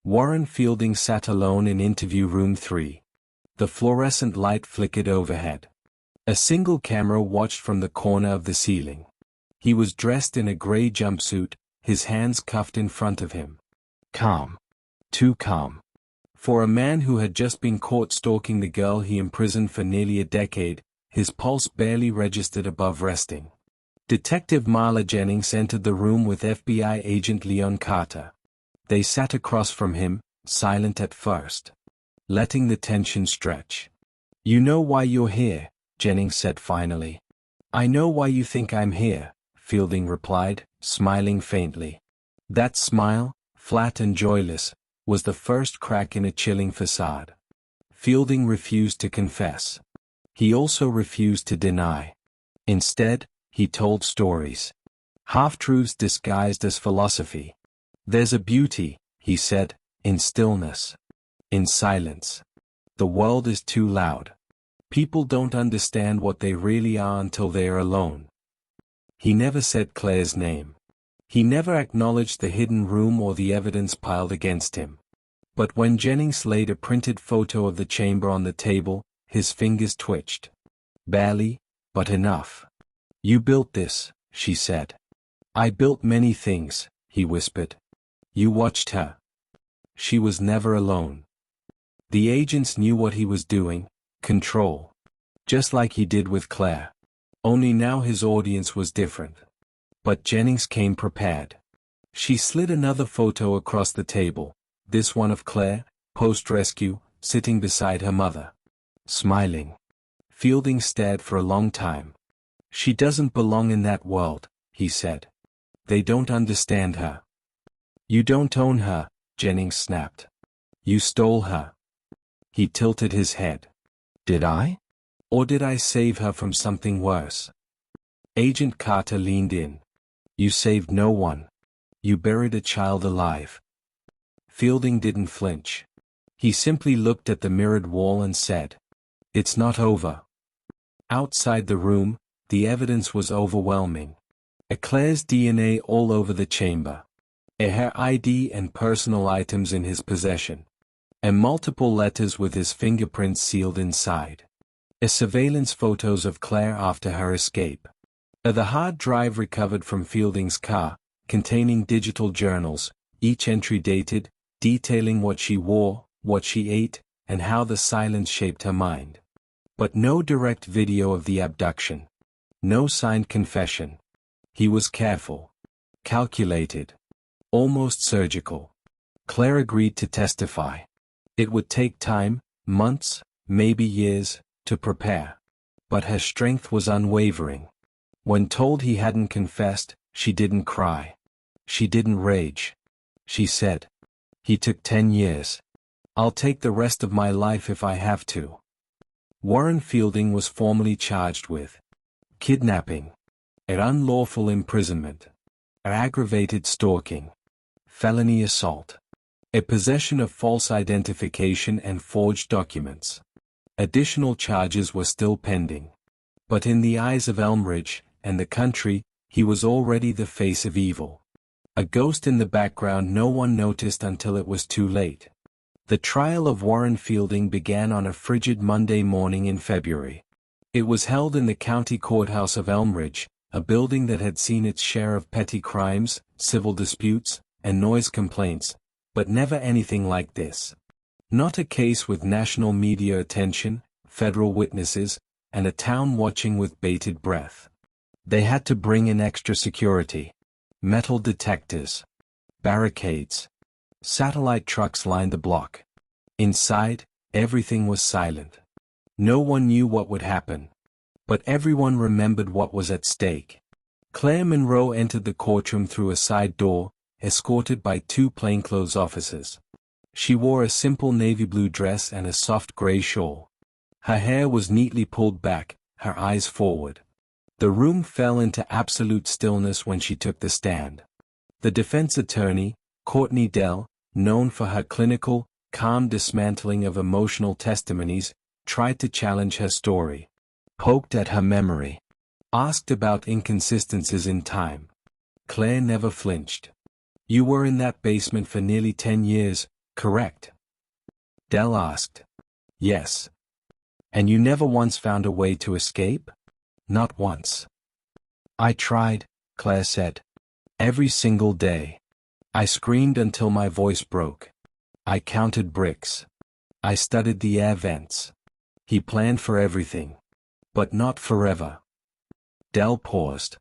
Warren Fielding sat alone in interview room 3. The fluorescent light flickered overhead. A single camera watched from the corner of the ceiling. He was dressed in a gray jumpsuit, his hands cuffed in front of him. Calm. Too calm. For a man who had just been caught stalking the girl he imprisoned for nearly a decade, his pulse barely registered above resting. Detective Marla Jennings entered the room with FBI agent Leon Carter. They sat across from him, silent at first, letting the tension stretch. "You know why you're here," Jennings said finally. "I know why you think I'm here," Fielding replied, smiling faintly. That smile, flat and joyless, was the first crack in a chilling facade. Fielding refused to confess. He also refused to deny. Instead, he told stories. Half-truths disguised as philosophy. "There's a beauty," he said, "in stillness. In silence. The world is too loud. People don't understand what they really are until they are alone." He never said Claire's name. He never acknowledged the hidden room or the evidence piled against him. But when Jennings laid a printed photo of the chamber on the table, his fingers twitched. "Barely, but enough." "You built this," she said. "I built many things," he whispered. "You watched her. She was never alone." The agents knew what he was doing: control. Just like he did with Claire. Only now his audience was different. But Jennings came prepared. She slid another photo across the table, this one of Claire, post-rescue, sitting beside her mother. Smiling. Fielding stared for a long time. "She doesn't belong in that world," he said. "They don't understand her." "You don't own her," Jennings snapped. "You stole her." He tilted his head. "Did I? Or did I save her from something worse?" Agent Carter leaned in. "You saved no one. You buried a child alive." Fielding didn't flinch. He simply looked at the mirrored wall and said, "It's not over." Outside the room, the evidence was overwhelming. Claire's DNA all over the chamber. Her ID and personal items in his possession. And multiple letters with his fingerprints sealed inside. Surveillance photos of Claire after her escape. The hard drive recovered from Fielding's car, containing digital journals, each entry dated, detailing what she wore, what she ate, and how the silence shaped her mind. But no direct video of the abduction. No signed confession. He was careful. Calculated. Almost surgical. Claire agreed to testify. It would take time, months, maybe years, to prepare. But her strength was unwavering. When told he hadn't confessed, she didn't cry. She didn't rage. She said, "He took 10 years. I'll take the rest of my life if I have to." Warren Fielding was formally charged with kidnapping, unlawful imprisonment, aggravated stalking, felony assault, possession of false identification and forged documents. Additional charges were still pending. But in the eyes of Elmridge, and the country, he was already the face of evil. A ghost in the background no one noticed until it was too late. The trial of Warren Fielding began on a frigid Monday morning in February. It was held in the county courthouse of Elmridge, a building that had seen its share of petty crimes, civil disputes, and noise complaints, but never anything like this. Not a case with national media attention, federal witnesses, and a town watching with bated breath. They had to bring in extra security. Metal detectors. Barricades. Satellite trucks lined the block. Inside, everything was silent. No one knew what would happen. But everyone remembered what was at stake. Claire Monroe entered the courtroom through a side door, escorted by 2 plainclothes officers. She wore a simple navy blue dress and a soft gray shawl. Her hair was neatly pulled back, her eyes forward. The room fell into absolute stillness when she took the stand. The defense attorney, Courtney Dell, known for her clinical, calm dismantling of emotional testimonies, tried to challenge her story. Poked at her memory. Asked about inconsistencies in time. Claire never flinched. "You were in that basement for nearly 10 years, Correct? Dell asked. Yes. And you never once found a way to escape? Not once. I tried, Claire said. Every single day. I screamed until my voice broke. I counted bricks. I studied the air vents. He planned for everything. But not forever. Dell paused.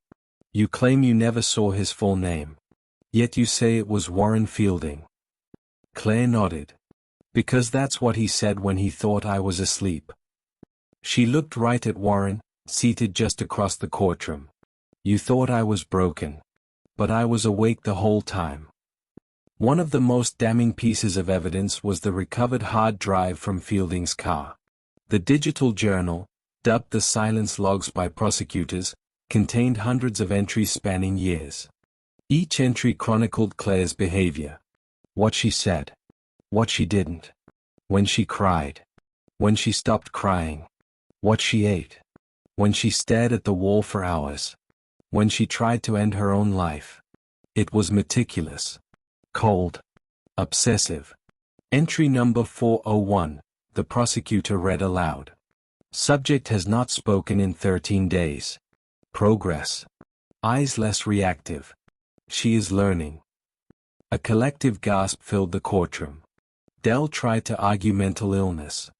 You claim you never saw his full name. Yet you say it was Warren Fielding. Claire nodded. Because that's what he said when he thought I was asleep. She looked right at Warren, seated just across the courtroom. You thought I was broken. But I was awake the whole time. One of the most damning pieces of evidence was the recovered hard drive from Fielding's car. The digital journal, dubbed the silence logs by prosecutors, contained hundreds of entries spanning years. Each entry chronicled Claire's behavior. What she said. What she didn't. When she cried. When she stopped crying. What she ate. When she stared at the wall for hours. When she tried to end her own life. It was meticulous. Cold. Obsessive. Entry number 401, the prosecutor read aloud. Subject has not spoken in 13 days. Progress. Eyes less reactive. She is learning. A collective gasp filled the courtroom. Dell tried to argue mental illness.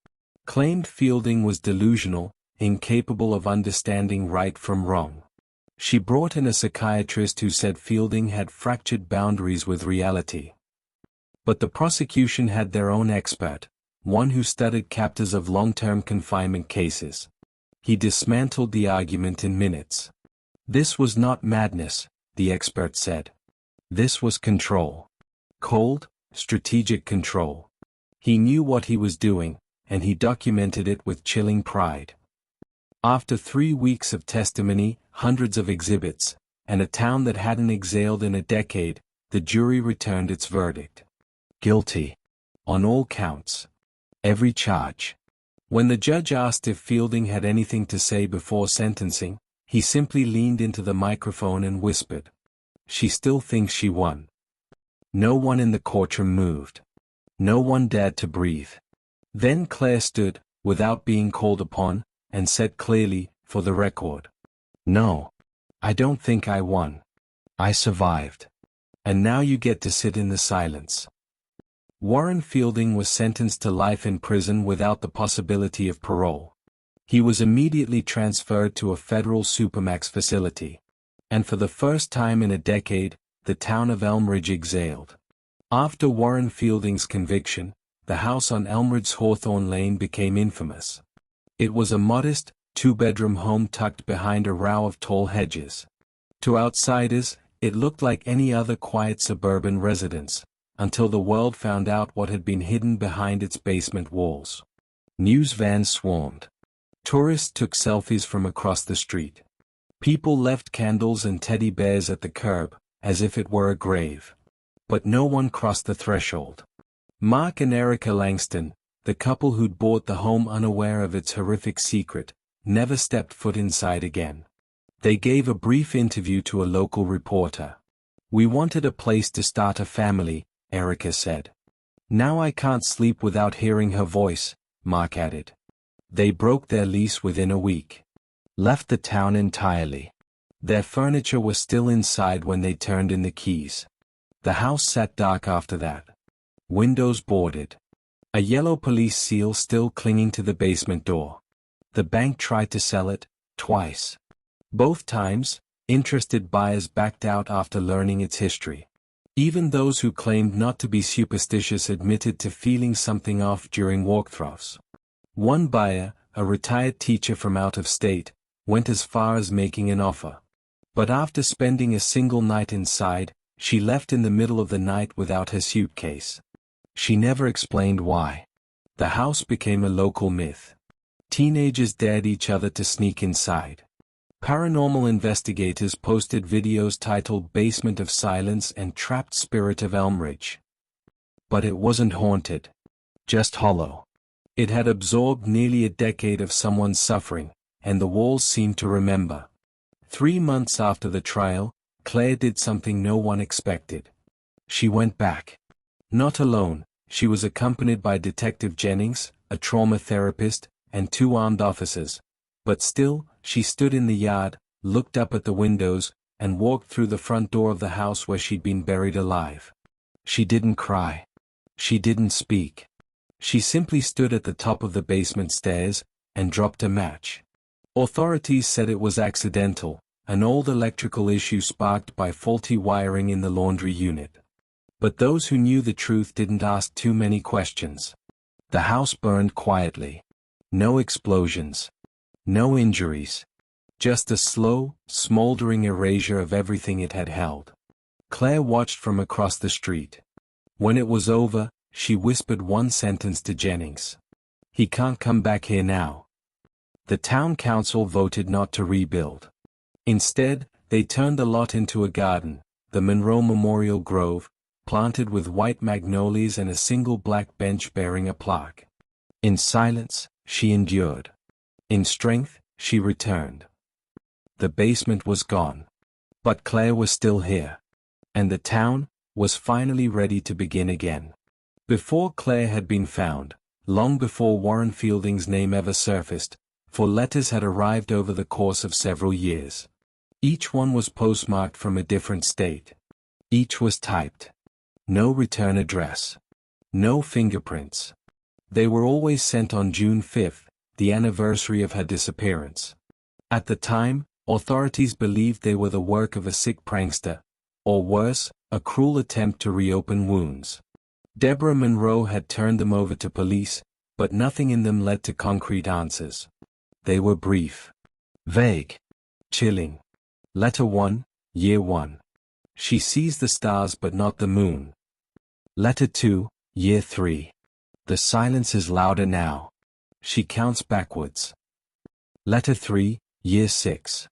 Claimed Fielding was delusional, incapable of understanding right from wrong. She brought in a psychiatrist who said Fielding had fractured boundaries with reality. But the prosecution had their own expert, one who studied captors of long-term confinement cases. He dismantled the argument in minutes. This was not madness, the expert said. This was control. Cold, strategic control. He knew what he was doing, and he documented it with chilling pride. After 3 weeks of testimony, hundreds of exhibits, and a town that hadn't exhaled in a decade, the jury returned its verdict. Guilty. On all counts. Every charge. When the judge asked if Fielding had anything to say before sentencing, he simply leaned into the microphone and whispered. She still thinks she won. No one in the courtroom moved. No one dared to breathe. Then Claire stood, without being called upon, and said clearly, for the record. No. I don't think I won. I survived. And now you get to sit in the silence. Warren Fielding was sentenced to life in prison without the possibility of parole. He was immediately transferred to a federal supermax facility. And for the first time in a decade, the town of Elmridge exhaled. After Warren Fielding's conviction, the house on Elmridge's Hawthorne Lane became infamous. It was a modest, two-bedroom home tucked behind a row of tall hedges. To outsiders, it looked like any other quiet suburban residence, until the world found out what had been hidden behind its basement walls. News vans swarmed. Tourists took selfies from across the street. People left candles and teddy bears at the curb, as if it were a grave. But no one crossed the threshold. Mark and Erica Langston, the couple who'd bought the home unaware of its horrific secret, never stepped foot inside again. They gave a brief interview to a local reporter. We wanted a place to start a family, Erica said. Now I can't sleep without hearing her voice, Mark added. They broke their lease within a week. Left the town entirely. Their furniture was still inside when they turned in the keys. The house sat dark after that. Windows boarded. A yellow police seal still clinging to the basement door. The bank tried to sell it, twice. Both times, interested buyers backed out after learning its history. Even those who claimed not to be superstitious admitted to feeling something off during walkthroughs. One buyer, a retired teacher from out of state, went as far as making an offer. But after spending a single night inside, she left in the middle of the night without her suitcase. She never explained why. The house became a local myth. Teenagers dared each other to sneak inside. Paranormal investigators posted videos titled Basement of Silence and Trapped Spirit of Elmridge. But it wasn't haunted. Just hollow. It had absorbed nearly a decade of someone's suffering, and the walls seemed to remember. 3 months after the trial, Claire did something no one expected. She went back. Not alone, She was accompanied by Detective Jennings, a trauma therapist, and 2 armed officers. But still, she stood in the yard, looked up at the windows, and walked through the front door of the house where she'd been buried alive. She didn't cry. She didn't speak. She simply stood at the top of the basement stairs, and dropped a match. Authorities said it was accidental, an old electrical issue sparked by faulty wiring in the laundry unit. But those who knew the truth didn't ask too many questions. The house burned quietly. No explosions. No injuries. Just a slow, smoldering erasure of everything it had held. Claire watched from across the street. When it was over, she whispered one sentence to Jennings. "He can't come back here now." The town council voted not to rebuild. Instead, they turned the lot into a garden, the Monroe Memorial Grove, planted with white magnolias and a single black bench bearing a plaque. In silence, she endured. In strength, she returned. The basement was gone. But Claire was still here. And the town was finally ready to begin again. Before Claire had been found, long before Warren Fielding's name ever surfaced, 4 letters had arrived over the course of several years. Each one was postmarked from a different state. Each was typed. No return address. No fingerprints. They were always sent on June 5th, the anniversary of her disappearance. At the time, authorities believed they were the work of a sick prankster, or worse, a cruel attempt to reopen wounds. Deborah Monroe had turned them over to police, but nothing in them led to concrete answers. They were brief, vague, chilling. Letter 1, Year 1. She sees the stars but not the moon. Letter 2, Year 3. The silence is louder now. She counts backwards. Letter 3, Year 6.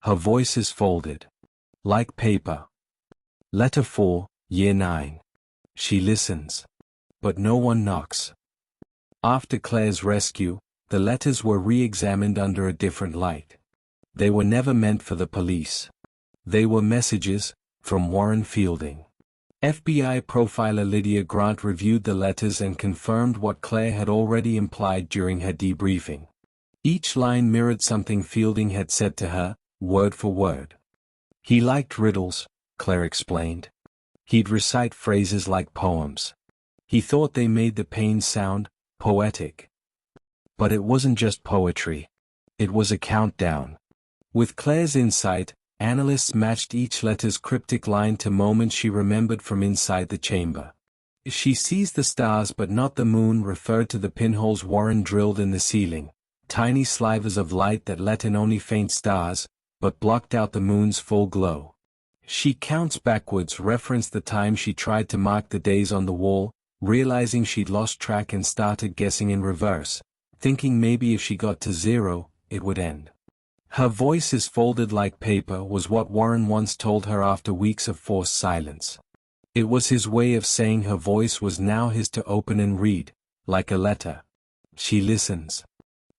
Her voice is folded. Like paper. Letter 4, Year 9. She listens. But no one knocks. After Claire's rescue, the letters were re-examined under a different light. They were never meant for the police. They were messages, from Warren Fielding. FBI profiler Lydia Grant reviewed the letters and confirmed what Claire had already implied during her debriefing. Each line mirrored something Fielding had said to her, word for word. He liked riddles, Claire explained. He'd recite phrases like poems. He thought they made the pain sound poetic. But it wasn't just poetry. It was a countdown. With Claire's insight, analysts matched each letter's cryptic line to moments she remembered from inside the chamber. She sees the stars but not the moon referred to the pinholes Warren drilled in the ceiling, tiny slivers of light that let in only faint stars, but blocked out the moon's full glow. She counts backwards referenced the time she tried to mark the days on the wall, realizing she'd lost track and started guessing in reverse, thinking maybe if she got to 0, it would end. Her voice is folded like paper was what Warren once told her after weeks of forced silence. It was his way of saying her voice was now his to open and read, like a letter. She listens.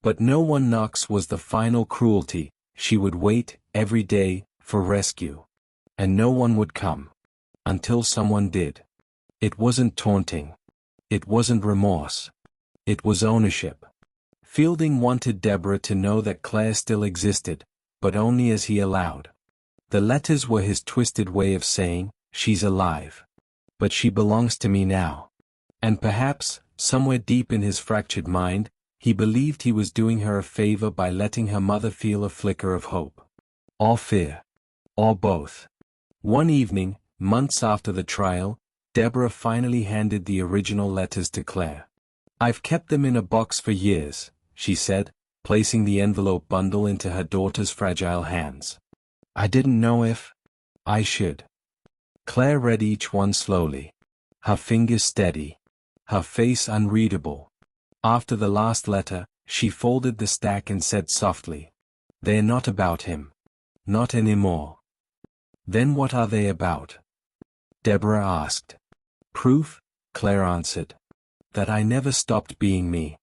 But no one knocks was the final cruelty. She would wait, every day, for rescue. And no one would come. Until someone did. It wasn't taunting. It wasn't remorse. It was ownership. Fielding wanted Deborah to know that Claire still existed, but only as he allowed. The letters were his twisted way of saying, she's alive. But she belongs to me now. And perhaps, somewhere deep in his fractured mind, he believed he was doing her a favor by letting her mother feel a flicker of hope. Or fear. Or both. One evening, months after the trial, Deborah finally handed the original letters to Claire. "I've kept them in a box for years," she said, placing the envelope bundle into her daughter's fragile hands. "I didn't know if I should." Claire read each one slowly. Her fingers steady. Her face unreadable. After the last letter, she folded the stack and said softly, "They're not about him. Not anymore." "Then what are they about?" Deborah asked. "Proof," Claire answered, "that I never stopped being me."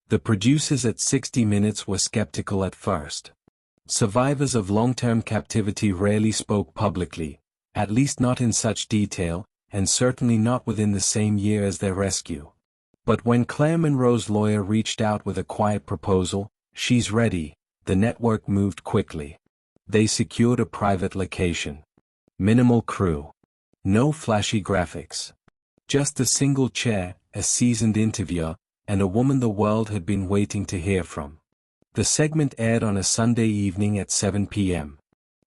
The producers at 60 Minutes were skeptical at first. Survivors of long-term captivity rarely spoke publicly, at least not in such detail, and certainly not within the same year as their rescue. But when Claire Monroe's lawyer reached out with a quiet proposal, "She's ready," the network moved quickly. They secured a private location. Minimal crew. No flashy graphics. Just a single chair, a seasoned interviewer, and a woman the world had been waiting to hear from. The segment aired on a Sunday evening at 7 p.m.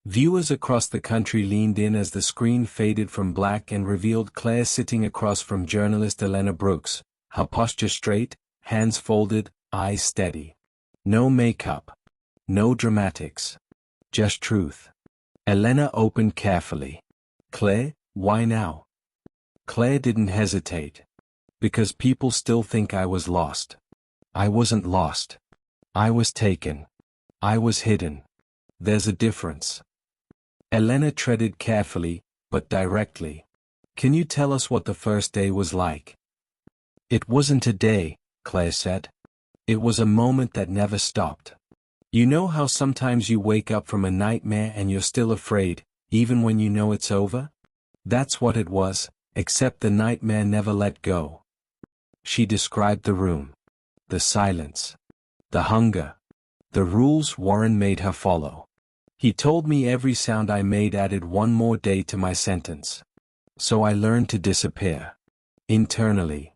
Viewers across the country leaned in as the screen faded from black and revealed Claire sitting across from journalist Elena Brooks, her posture straight, hands folded, eyes steady. No makeup. No dramatics. Just truth. Elena opened carefully. "Claire, why now?" Claire didn't hesitate. "Because people still think I was lost." "I wasn't lost. I was taken. I was hidden. There's a difference." Elena treaded carefully, but directly. "Can you tell us what the first day was like?" "It wasn't a day," Claire said. "It was a moment that never stopped. You know how sometimes you wake up from a nightmare and you're still afraid, even when you know it's over? That's what it was, except the nightmare never let go." She described the room. The silence. The hunger. The rules Warren made her follow. "He told me every sound I made added one more day to my sentence. So I learned to disappear. Internally."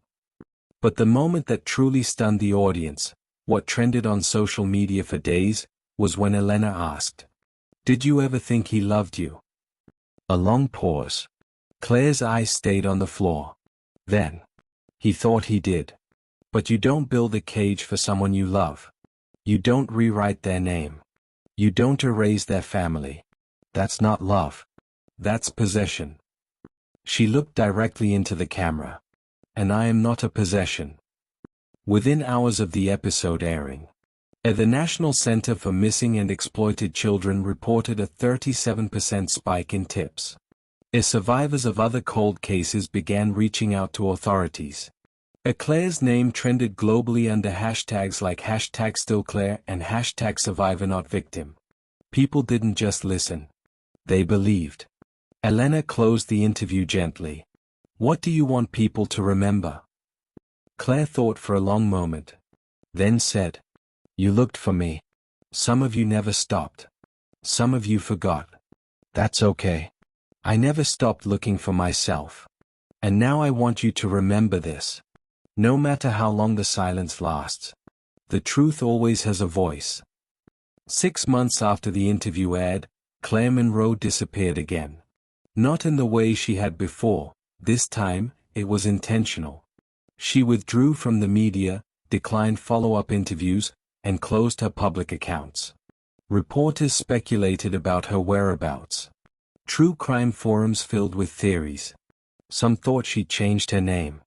But the moment that truly stunned the audience, what trended on social media for days, was when Elena asked, "Did you ever think he loved you?" A long pause. Claire's eyes stayed on the floor. Then. "He thought he did. But you don't build a cage for someone you love. You don't rewrite their name. You don't erase their family. That's not love. That's possession." She looked directly into the camera. "And I am not a possession." Within hours of the episode airing, the National Center for Missing and Exploited Children reported a 37% spike in tips. Survivors of other cold cases began reaching out to authorities. Claire's name trended globally under hashtags like #StillClaire and #SurvivorNotVictim. People didn't just listen. They believed. Elena closed the interview gently. "What do you want people to remember?" Claire thought for a long moment. Then said, "You looked for me. Some of you never stopped. Some of you forgot. That's okay. I never stopped looking for myself. And now I want you to remember this. No matter how long the silence lasts, the truth always has a voice." 6 months after the interview aired, Claire Monroe disappeared again. Not in the way she had before. This time, it was intentional. She withdrew from the media, declined follow-up interviews, and closed her public accounts. Reporters speculated about her whereabouts. True crime forums filled with theories. Some thought she'd changed her name.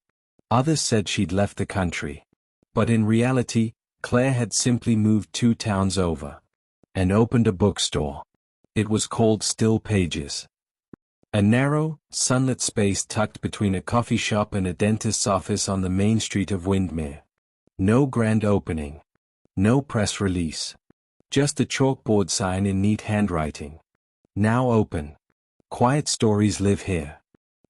Others said she'd left the country. But in reality, Claire had simply moved 2 towns over. And opened a bookstore. It was called Still Pages. A narrow, sunlit space tucked between a coffee shop and a dentist's office on the main street of Windermere. No grand opening. No press release. Just a chalkboard sign in neat handwriting. Now open. Quiet stories live here.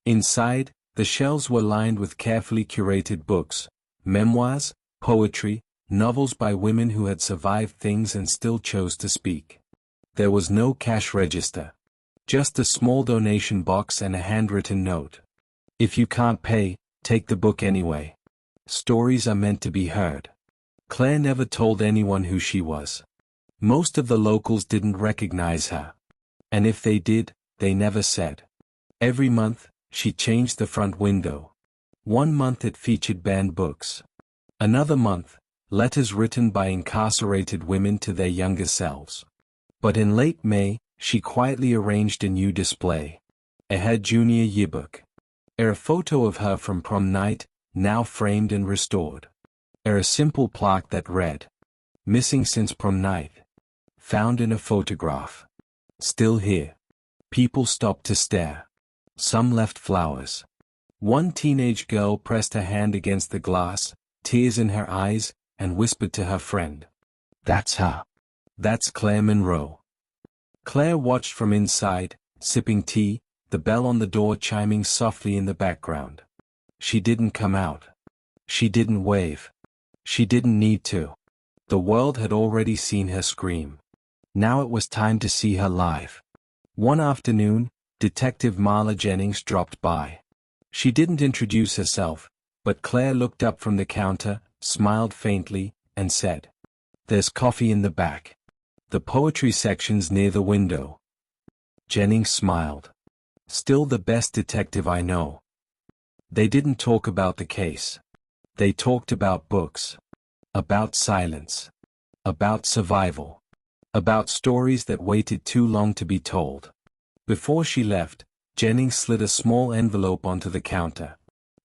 Inside, the shelves were lined with carefully curated books, memoirs, poetry, novels by women who had survived things and still chose to speak. There was no cash register. Just a small donation box and a handwritten note. "If you can't pay, take the book anyway. Stories are meant to be heard." Claire never told anyone who she was. Most of the locals didn't recognize her. And if they did, they never said. Every month, she changed the front window. One month it featured banned books. Another month, letters written by incarcerated women to their younger selves. But in late May, she quietly arranged a new display. Her junior yearbook. A photo of her from prom night, now framed and restored. A simple plaque that read, "Missing since prom night. Found in a photograph. Still here." People stopped to stare. Some left flowers. One teenage girl pressed her hand against the glass, tears in her eyes, and whispered to her friend, "That's her. That's Claire Monroe." Claire watched from inside, sipping tea, the bell on the door chiming softly in the background. She didn't come out. She didn't wave. She didn't need to. The world had already seen her scream. Now it was time to see her live. One afternoon, Detective Marla Jennings dropped by. She didn't introduce herself, but Claire looked up from the counter, smiled faintly, and said, "There's coffee in the back. The poetry section's near the window." Jennings smiled. "Still the best detective I know." They didn't talk about the case. They talked about books. About silence. About survival. About stories that waited too long to be told. Before she left, Jennings slid a small envelope onto the counter.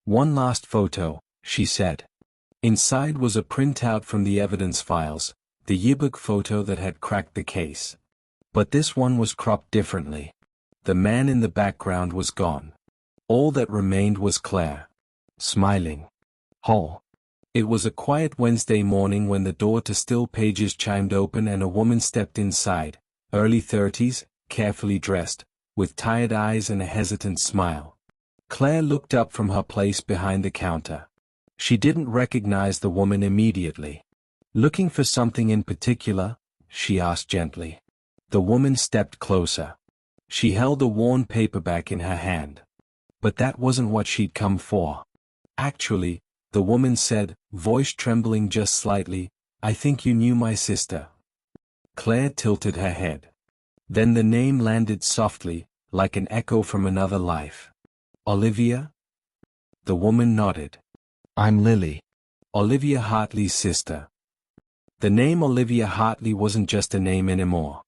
"One last photo," she said. Inside was a printout from the evidence files, the yearbook photo that had cracked the case. But this one was cropped differently. The man in the background was gone. All that remained was Claire. Smiling. Whole. It was a quiet Wednesday morning when the door to Still Pages chimed open and a woman stepped inside, early 30s, carefully dressed, with tired eyes and a hesitant smile. Claire looked up from her place behind the counter. She didn't recognize the woman immediately. "Looking for something in particular?" she asked gently. The woman stepped closer. She held a worn paperback in her hand. But that wasn't what she'd come for. "Actually," the woman said, voice trembling just slightly, "I think you knew my sister." Claire tilted her head. Then the name landed softly, like an echo from another life. "Olivia?" The woman nodded. "I'm Lily. Olivia Hartley's sister." The name Olivia Hartley wasn't just a name anymore.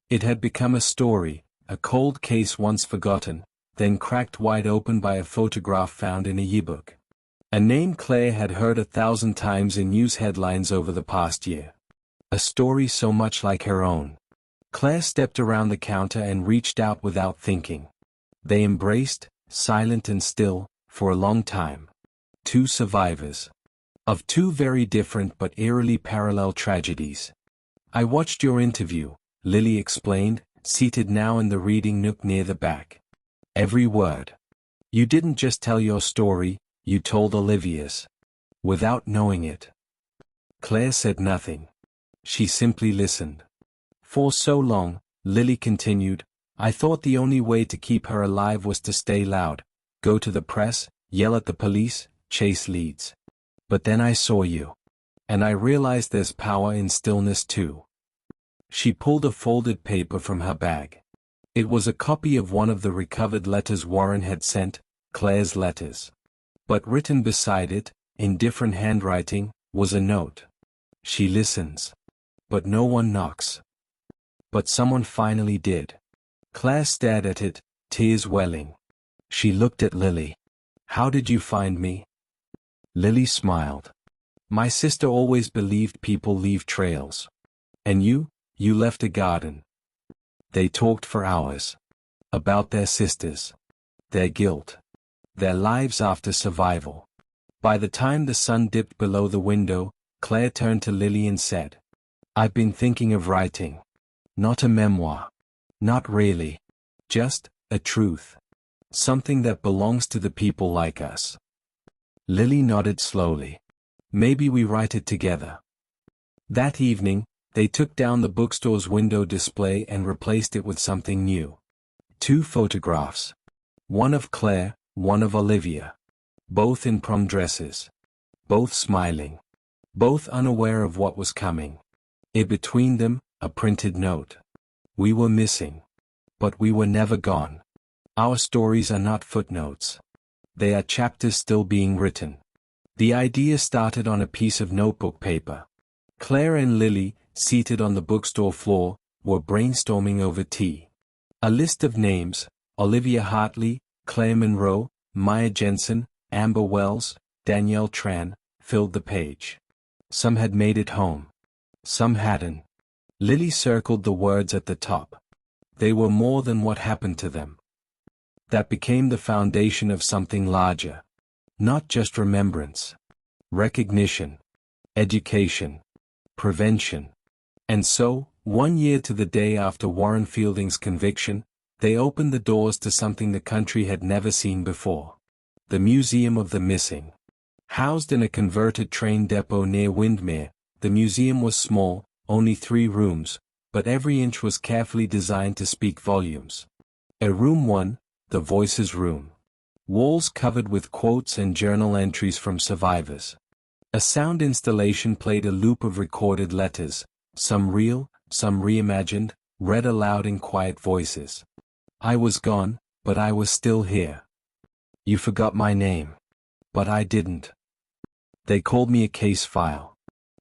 It had become a story, a cold case once forgotten, then cracked wide open by a photograph found in a yearbook. A name Claire had heard 1,000 times in news headlines over the past year. A story so much like her own. Claire stepped around the counter and reached out without thinking. They embraced, silent and still, for a long time. Two survivors. Of two very different but eerily parallel tragedies. "I watched your interview," Lily explained, seated now in the reading nook near the back. "Every word. You didn't just tell your story, you told Olivia's. Without knowing it." Claire said nothing. She simply listened. "For so long," Lily continued, "I thought the only way to keep her alive was to stay loud, go to the press, yell at the police, chase leads. But then I saw you. And I realized there's power in stillness too." She pulled a folded paper from her bag. It was a copy of one of the recovered letters Warren had sent, Claire's letters. But written beside it, in different handwriting, was a note. "She listens. But no one knocks." But someone finally did. Claire stared at it, tears welling. She looked at Lily. "How did you find me?" Lily smiled. "My sister always believed people leave trails. And you left a garden." They talked for hours. About their sisters. Their guilt. Their lives after survival. By the time the sun dipped below the window, Claire turned to Lily and said, "I've been thinking of writing. Not a memoir. Not really. Just a truth. Something that belongs to the people like us." Lily nodded slowly. "Maybe we write it together." That evening, they took down the bookstore's window display and replaced it with something new. Two photographs. One of Claire, one of Olivia. Both in prom dresses. Both smiling. Both unaware of what was coming. In between them, a printed note. "We were missing. But we were never gone. Our stories are not footnotes. They are chapters still being written." The idea started on a piece of notebook paper. Claire and Lily, seated on the bookstore floor, were brainstorming over tea. A list of names, Olivia Hartley, Claire Monroe, Maya Jensen, Amber Wells, Danielle Tran, filled the page. Some had made it home. Some hadn't. Lily circled the words at the top. They were more than what happened to them. That became the foundation of something larger. Not just remembrance. Recognition. Education. Prevention. And so, 1 year to the day after Warren Fielding's conviction, They opened the doors to something the country had never seen before. The Museum of the Missing. Housed in a converted train depot near Windermere, the museum was small, only 3 rooms, but every inch was carefully designed to speak volumes. A room 1, the Voices Room. Walls covered with quotes and journal entries from survivors. A sound installation played a loop of recorded letters, some real, some reimagined, read aloud in quiet voices. I was gone, but I was still here. You forgot my name. But I didn't. They called me a case file.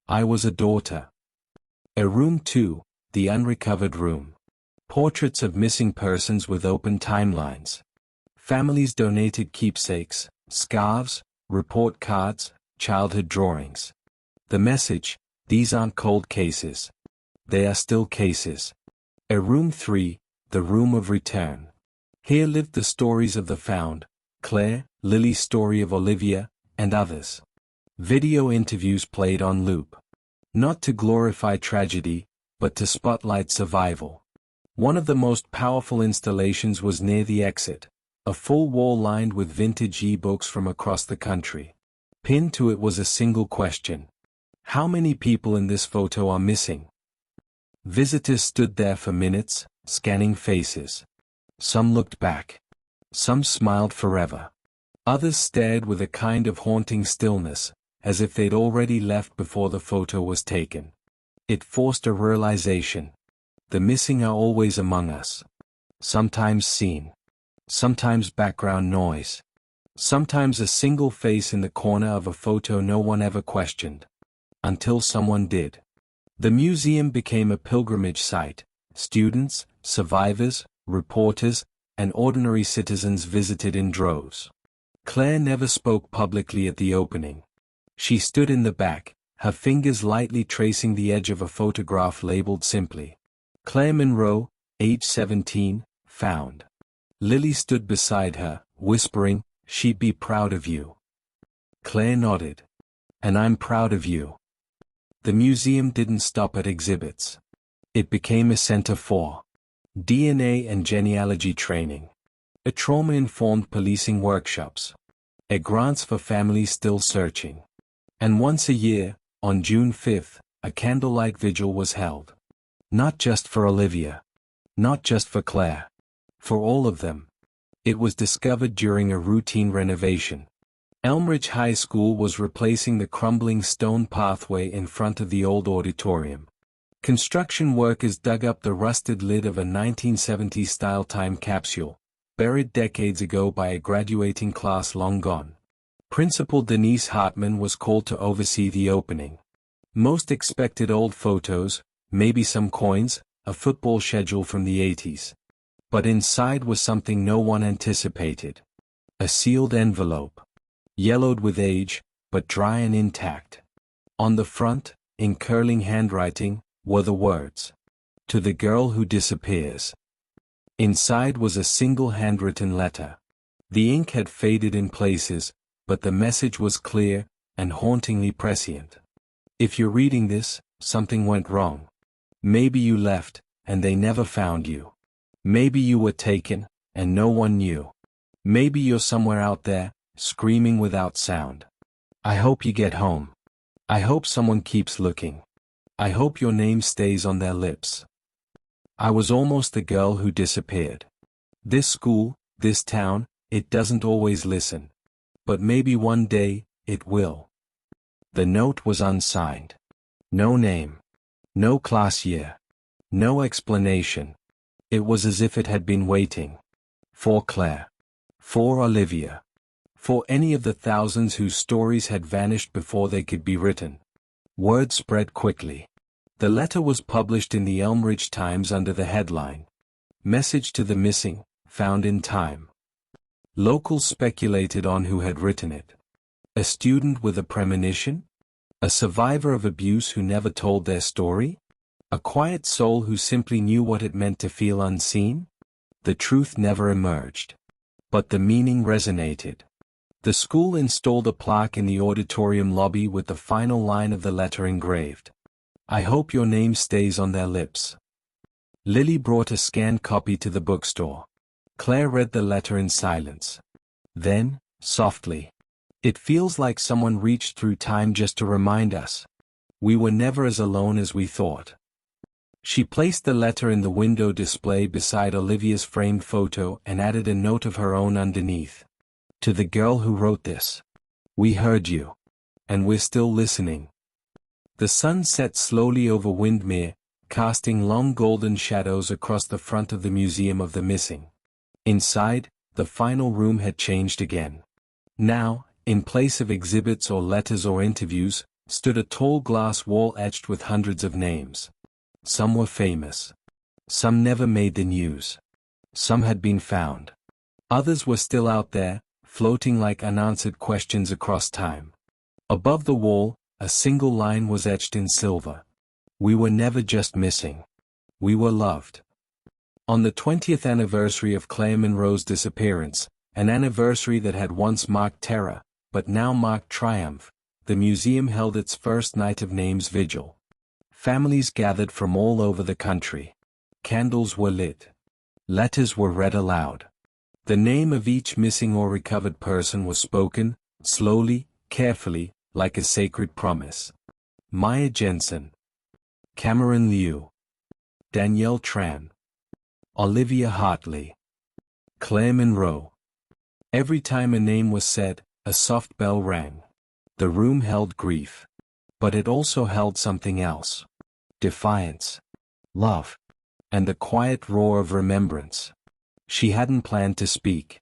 I was a daughter. A room 2, the Unrecovered Room. Portraits of missing persons with open timelines. Families donated keepsakes, scarves, report cards, childhood drawings. The message: these aren't cold cases. They are still cases. A room 3, the Room of Return. Here lived the stories of the found, Claire, Lily's story of Olivia, and others. Video interviews played on loop. Not to glorify tragedy, but to spotlight survival. One of the most powerful installations was near the exit, a full wall lined with vintage e-books from across the country. Pinned to it was a single question. How many people in this photo are missing? Visitors stood there for minutes, scanning faces. Some looked back. Some smiled forever. Others stared with a kind of haunting stillness, as if they'd already left before the photo was taken. It forced a realization. The missing are always among us. Sometimes seen. Sometimes background noise. Sometimes a single face in the corner of a photo no one ever questioned. Until someone did. The museum became a pilgrimage site. Students, survivors, reporters, and ordinary citizens visited in droves. Claire never spoke publicly at the opening. She stood in the back, her fingers lightly tracing the edge of a photograph labeled simply, Claire Monroe, age 17, found. Lily stood beside her, whispering, she'd be proud of you. Claire nodded. And I'm proud of you. The museum didn't stop at exhibits. It became a center for DNA and genealogy training. A trauma-informed policing workshops. A grants for families still searching. And once a year, on June 5th, a candlelight vigil was held. Not just for Olivia. Not just for Claire. For all of them. It was discovered during a routine renovation. Elmridge High School was replacing the crumbling stone pathway in front of the old auditorium. Construction workers dug up the rusted lid of a 1970s-style time capsule, buried decades ago by a graduating class long gone. Principal Denise Hartman was called to oversee the opening. Most expected old photos, maybe some coins, a football schedule from the 80s. But inside was something no one anticipated. A sealed envelope. Yellowed with age, but dry and intact. On the front, in curling handwriting, were the words, "To the girl who disappears." Inside was a single handwritten letter. The ink had faded in places, but the message was clear, and hauntingly prescient. If you're reading this, something went wrong. Maybe you left, and they never found you. Maybe you were taken, and no one knew. Maybe you're somewhere out there, screaming without sound. I hope you get home. I hope someone keeps looking. I hope your name stays on their lips. I was almost the girl who disappeared. This school, this town, it doesn't always listen. But maybe one day, it will. The note was unsigned. No name. No class year. No explanation. It was as if it had been waiting. For Claire. For Olivia. For any of the thousands whose stories had vanished before they could be written. Word spread quickly. The letter was published in the Elmridge Times under the headline, "Message to the Missing, Found in Time." Locals speculated on who had written it. A student with a premonition? A survivor of abuse who never told their story? A quiet soul who simply knew what it meant to feel unseen? The truth never emerged. But the meaning resonated. The school installed a plaque in the auditorium lobby with the final line of the letter engraved. I hope your name stays on their lips. Lily brought a scanned copy to the bookstore. Claire read the letter in silence. Then, softly. It feels like someone reached through time just to remind us. We were never as alone as we thought. She placed the letter in the window display beside Olivia's framed photo and added a note of her own underneath. To the girl who wrote this. We heard you. And we're still listening. The sun set slowly over Windermere, casting long golden shadows across the front of the Museum of the Missing. Inside, the final room had changed again. Now, in place of exhibits or letters or interviews, stood a tall glass wall etched with hundreds of names. Some were famous. Some never made the news. Some had been found. Others were still out there, floating like unanswered questions across time. Above the wall, a single line was etched in silver. We were never just missing. We were loved. On the 20th anniversary of Claire Monroe's disappearance, an anniversary that had once marked terror, but now marked triumph, the museum held its first Night of Names vigil. Families gathered from all over the country. Candles were lit. Letters were read aloud. The name of each missing or recovered person was spoken, slowly, carefully, like a sacred promise. Maya Jensen. Cameron Liu. Danielle Tran. Olivia Hartley. Claire Monroe. Every time a name was said, a soft bell rang. The room held grief. But it also held something else. Defiance. Love. And the quiet roar of remembrance. She hadn't planned to speak.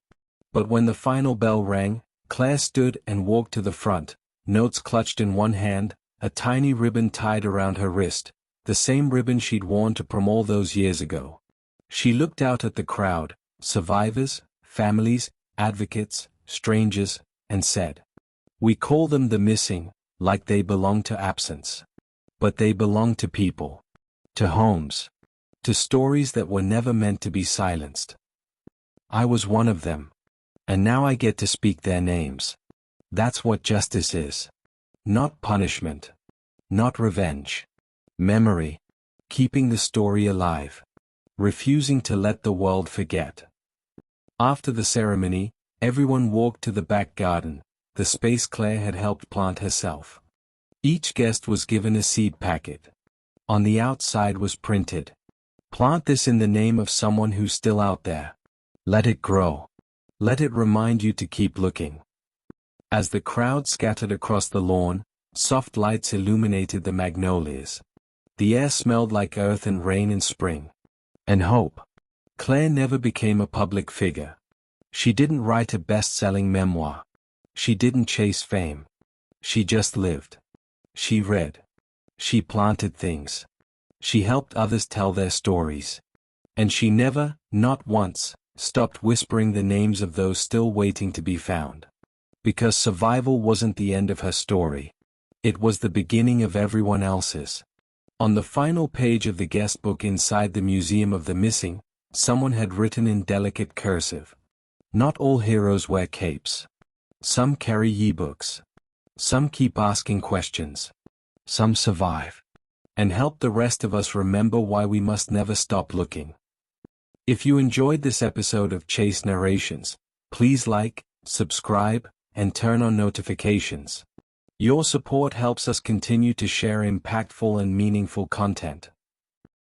But when the final bell rang, Claire stood and walked to the front, notes clutched in one hand, a tiny ribbon tied around her wrist, the same ribbon she'd worn to prom all those years ago. She looked out at the crowd, survivors, families, advocates, strangers, and said, "We call them the missing, like they belong to absence. But they belong to people. To homes. To stories that were never meant to be silenced. I was one of them. And now I get to speak their names. That's what justice is. Not punishment. Not revenge. Memory. Keeping the story alive. Refusing to let the world forget." After the ceremony, everyone walked to the back garden, the space Claire had helped plant herself. Each guest was given a seed packet. On the outside was printed, "Plant this in the name of someone who's still out there. Let it grow. Let it remind you to keep looking." As the crowd scattered across the lawn, soft lights illuminated the magnolias. The air smelled like earth and rain in spring. And hope. Claire never became a public figure. She didn't write a best-selling memoir. She didn't chase fame. She just lived. She read. She planted things. She helped others tell their stories. And she never, not once, stopped whispering the names of those still waiting to be found. Because survival wasn't the end of her story. It was the beginning of everyone else's. On the final page of the guest book inside the Museum of the Missing, someone had written in delicate cursive, "Not all heroes wear capes. Some carry ye-books. Some keep asking questions. Some survive. And help the rest of us remember why we must never stop looking." If you enjoyed this episode of Chase Narrations, please like, subscribe, and turn on notifications. Your support helps us continue to share impactful and meaningful content.